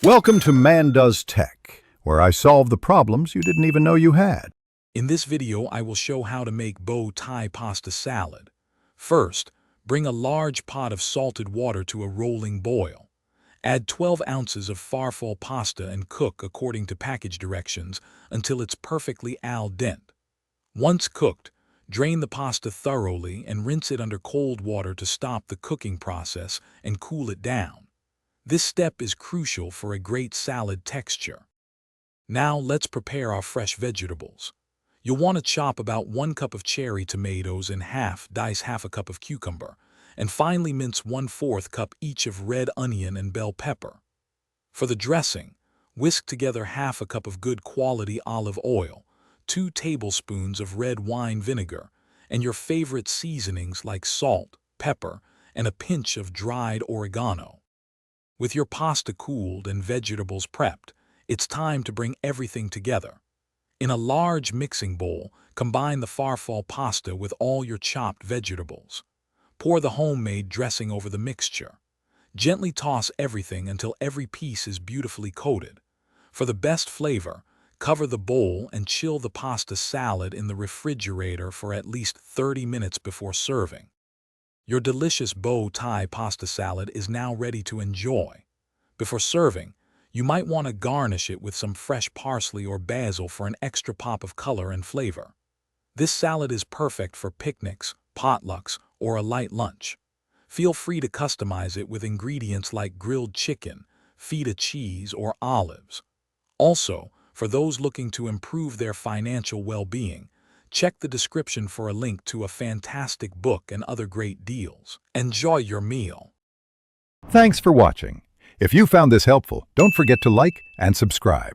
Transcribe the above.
Welcome to Man Does Tech, where I solve the problems you didn't even know you had. In this video, I will show how to make bow tie pasta salad. First, bring a large pot of salted water to a rolling boil. Add 12 ounces of farfalle pasta and cook according to package directions until it's perfectly al dente. Once cooked, drain the pasta thoroughly and rinse it under cold water to stop the cooking process and cool it down. This step is crucial for a great salad texture. Now let's prepare our fresh vegetables. You'll want to chop about 1 cup of cherry tomatoes in half, dice half a cup of cucumber, and finely mince 1/4 cup each of red onion and bell pepper. For the dressing, whisk together half a cup of good quality olive oil, 2 tablespoons of red wine vinegar, and your favorite seasonings like salt, pepper, and a pinch of dried oregano. With your pasta cooled and vegetables prepped, it's time to bring everything together. In a large mixing bowl, combine the farfalle pasta with all your chopped vegetables. Pour the homemade dressing over the mixture. Gently toss everything until every piece is beautifully coated. For the best flavor, cover the bowl and chill the pasta salad in the refrigerator for at least 30 minutes before serving. Your delicious bow tie pasta salad is now ready to enjoy. Before serving, you might want to garnish it with some fresh parsley or basil for an extra pop of color and flavor. This salad is perfect for picnics, potlucks, or a light lunch. Feel free to customize it with ingredients like grilled chicken, feta cheese, or olives. Also, for those looking to improve their financial well-being, check the description for a link to a fantastic book and other great deals. Enjoy your meal. Thanks for watching. If you found this helpful, don't forget to like and subscribe.